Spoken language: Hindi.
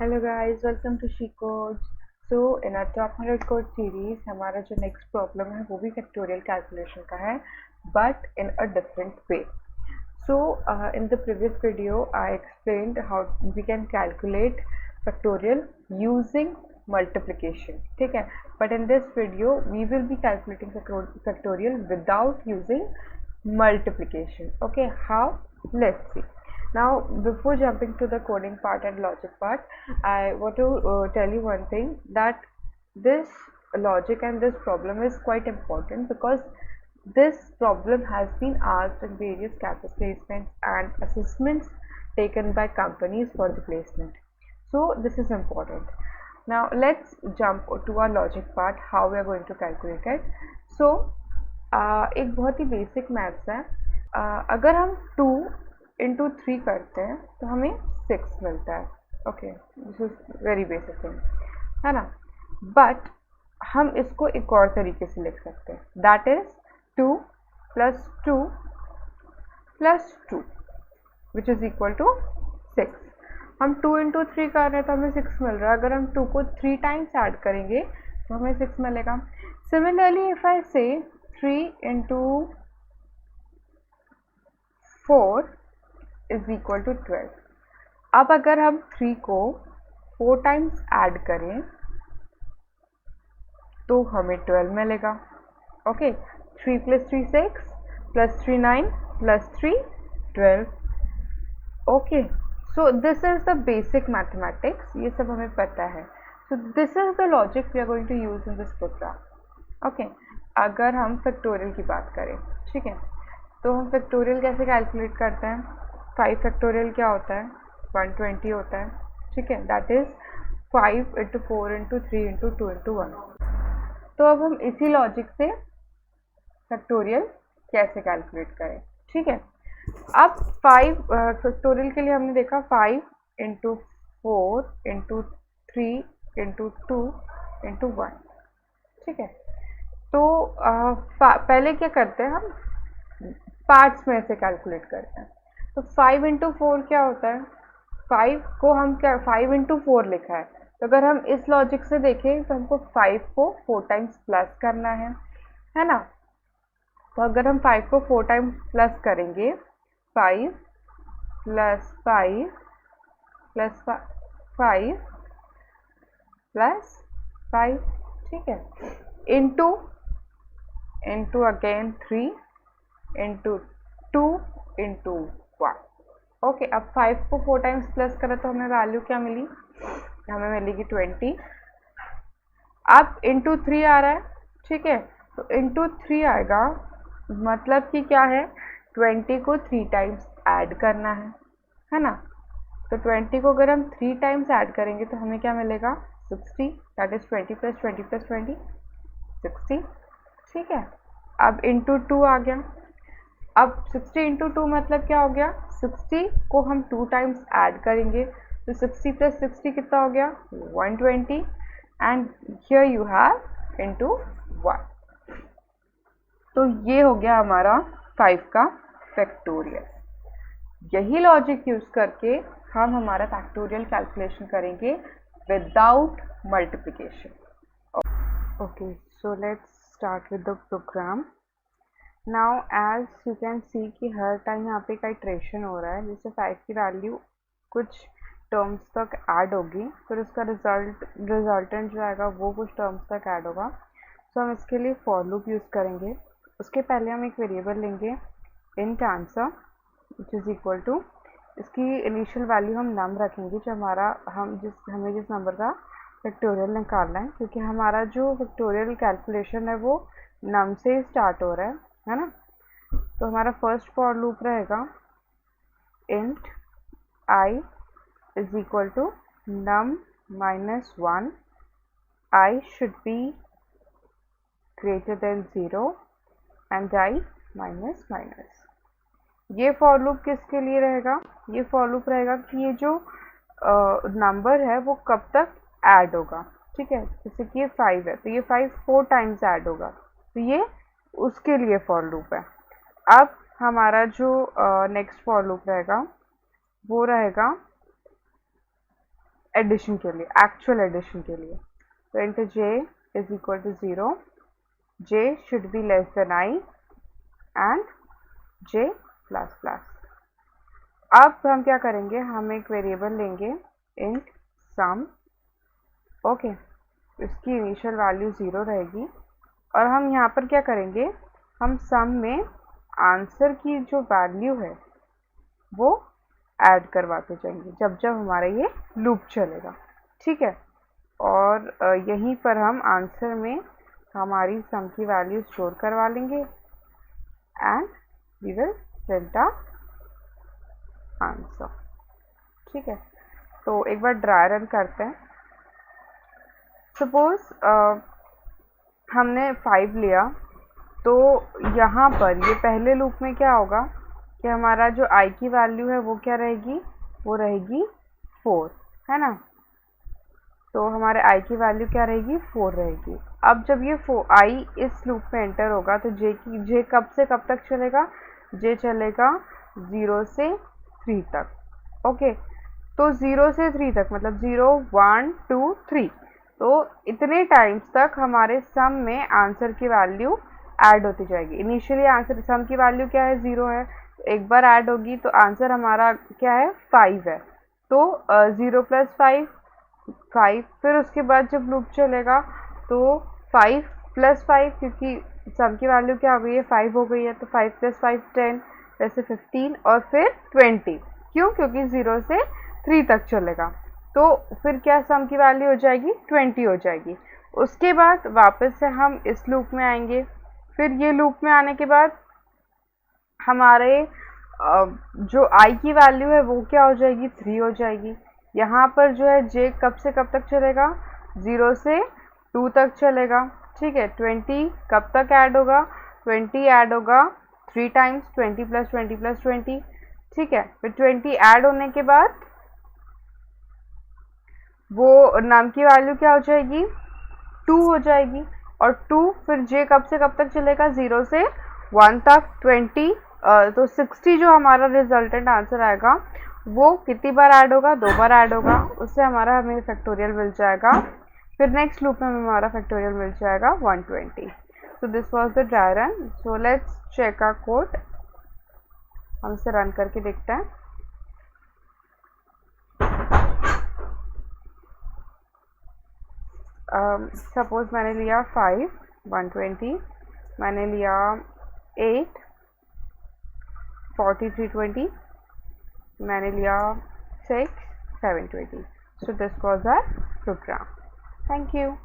Hello guys, welcome to She Codes. So in our top 100 code series हमारा जो नेक्स्ट प्रॉब्लम है वो भी फैक्टोरियल कैलकुलेशन का है, but in a different way. So in the previous video I explained how we can calculate factorial using multiplication. ठीक है, but in this video we will be calculating factorial without using multiplication. Okay, how? Let's see. Now before jumping to the coding part and logic part, I want to tell you one thing, that this logic and this problem is quite important because this problem has been asked in various campus placements and assessments taken by companies for the placement. So this is important. Now let's jump to our logic part, how we are going to calculate it. So एक बहुत ही बेसिक मैथ्स है. अगर हम 2 इंटू 3 करते हैं तो हमें 6 मिलता है. Okay, this is very basic thing, है ना. बट हम इसको एक और तरीके से लिख सकते हैं, that is 2 plus 2 plus 2 which is equal to 6. हम 2 इंटू 3 कर रहे हैं तो हमें 6 मिल रहा है. अगर हम 2 को 3 टाइम्स ऐड करेंगे तो हमें 6 मिलेगा. सिमिलरली इफ आई से 3 इंटू 4 इज इक्वल टू 12. अब अगर हम 3 को 4 टाइम्स ऐड करें तो हमें 12 मिलेगा. Okay, 3 plus 3 6 plus 3 9 plus 3 12. Okay, so this is the basic mathematics. ये सब हमें पता है. So this is the logic we are going to use in this program. Okay, अगर हम फैक्टोरियल की बात करें, ठीक है, तो हम फैक्टोरियल कैसे कैलकुलेट करते हैं. 5 फैक्टोरियल क्या होता है? 120 होता है. ठीक है, that is 5 into 4 into 3 into 2 into 1. तो अब हम इसी लॉजिक से फैक्टोरियल कैसे कैलकुलेट करें. ठीक है, अब 5 फैक्टोरियल के लिए हमने देखा 5 इंटू 4 इंटू 3 इंटू 2 इंटू 1. ठीक है, तो पहले क्या करते हैं, हम पार्ट्स में से कैलकुलेट करते हैं. तो 5 इंटू 4 क्या होता है? 5 को हम क्या 5 इंटू 4 लिखा है, तो अगर हम इस लॉजिक से देखें तो हमको 5 को 4 टाइम्स प्लस करना है ना. तो अगर हम 5 को 4 टाइम्स प्लस करेंगे, 5 प्लस 5 प्लस 5 प्लस 5, ठीक है, into into again 3 into 2 into 1. Okay, अब 5 को 4 टाइम्स प्लस करें तो हमें वैल्यू क्या मिली? हमें मिलेगी 20. अब इंटू 3 आ रहा है, ठीक है, तो इंटू 3 आएगा, मतलब कि क्या है, 20 को 3 टाइम्स ऐड करना है ना. तो 20 को अगर हम 3 टाइम्स ऐड करेंगे तो हमें क्या मिलेगा? 60. That is 20 plus 20 plus 20 60. ठीक है, अब इंटू 2 आ गया. अब 60 इंटू 2 मतलब क्या हो गया? 60 को हम 2 टाइम्स ऐड करेंगे तो 60 प्लस 60 कितना हो गया? 120. And here you have into 1. तो ये हो गया हमारा 5 का फैक्टोरियल. यही लॉजिक यूज करके हम हमारा फैक्टोरियल कैलकुलेशन करेंगे without multiplication. Okay, so let's start with the program. Now as you can see कि हर टाइम यहाँ पे एक आइट्रेशन हो रहा है, जैसे 5 की वैल्यू कुछ टर्म्स तक ऐड होगी, फिर उसका रिजल्टेंट जो आएगा वो कुछ टर्म्स तक ऐड होगा. तो हम इसके लिए फॉर लूप यूज़ करेंगे. उसके पहले हम एक वेरिएबल लेंगे int answer which is equal to, इसकी इनिशियल वैल्यू हम नम रखेंगे, जो हमें जिस नंबर का फैक्टोरियल निकालना है, क्योंकि हमारा जो फैक्टोरियल कैलकुलेशन है वो नम से ही स्टार्ट हो रहा है ना. तो हमारा फर्स्ट फॉर लूप रहेगा int I is equal to num minus 1. I should be greater than 0 and I minus minus. ये फॉर लूप किसके लिए रहेगा? ये फॉर लूप रहेगा कि ये जो नंबर है वो कब तक ऐड होगा. ठीक है, जैसे कि ये 5 है तो ये 5 4 टाइम्स ऐड होगा, तो ये उसके लिए फॉर लूप है. अब हमारा जो नेक्स्ट फॉर लूप रहेगा वो रहेगा एडिशन के लिए, एक्चुअल एडिशन के लिए। तो int j is equal to 0, j should be less than I and j plus plus. अब हम क्या करेंगे, हम एक वेरिएबल लेंगे इंट सम, ओके, इसकी इनिशियल वैल्यू 0 रहेगी और हम यहाँ पर क्या करेंगे, हम सम में आंसर की जो वैल्यू है वो ऐड करवाते जाएंगे जब जब हमारा ये लूप चलेगा, ठीक है। और यहीं पर हम आंसर में हमारी सम की वैल्यू स्टोर करवा लेंगे and we will print the answer, ठीक है। तो एक बार ड्राई रन करते हैं। सपोज हमने 5 लिया, तो यहाँ पर ये पहले लूप में क्या होगा कि हमारा जो I की वैल्यू है वो क्या रहेगी, वो रहेगी 4, है ना। तो हमारे I की वैल्यू क्या रहेगी, 4 रहेगी। अब जब ये I इस लूप में एंटर होगा तो J कब से कब तक चलेगा, J चलेगा 0 से 3 तक, ओके। तो 0 से 3 तक मतलब 0 1 2 3, तो इतने टाइम्स तक हमारे सम में आंसर की वैल्यू ऐड होती जाएगी। इनिशियली आंसर सम की वैल्यू क्या है, 0 है, एक बार ऐड होगी तो आंसर हमारा क्या है, 5 है। तो 0 प्लस 5 5, फिर उसके बाद जब लूप चलेगा तो 5 प्लस 5, क्योंकि सम की वैल्यू क्या हो गई है, 5 हो गई है, तो 5 प्लस 5 10, वैसे 15 और फिर 20, क्यों, क्योंकि 0 से 3 तक चलेगा। तो फिर क्या सम की वैल्यू हो जाएगी, 20 हो जाएगी। उसके बाद वापस से हम इस लूप में आएंगे, फिर ये लूप में आने के बाद हमारे जो I की वैल्यू है वो क्या हो जाएगी, 3 हो जाएगी। यहाँ पर जो है J कब से कब तक चलेगा, 0 से 2 तक चलेगा, ठीक है। 20 कब तक ऐड होगा, 20 ऐड होगा 3 टाइम्स, 20 प्लस 20 प्लस 20, ठीक है। फिर 20 ऐड होने के बाद वो नाम की वैल्यू क्या हो जाएगी, 2 हो जाएगी। और 2 फिर J कब से कब तक चलेगा, 0 से 1 तक, 20, तो 60 जो हमारा रिजल्टेंट आंसर आएगा वो कितनी बार ऐड होगा, 2 बार ऐड होगा, उससे हमारा हमें फैक्टोरियल मिल जाएगा। फिर नेक्स्ट लूप में हमारा फैक्टोरियल मिल जाएगा 120। So this was the dry run. So let's check our code, हम इसे रन करके देखते हैं। सपोज मैंने लिया 5 120, मैंने लिया 8 40 320, मैंने लिया 6 720। So this was our program. Thank you.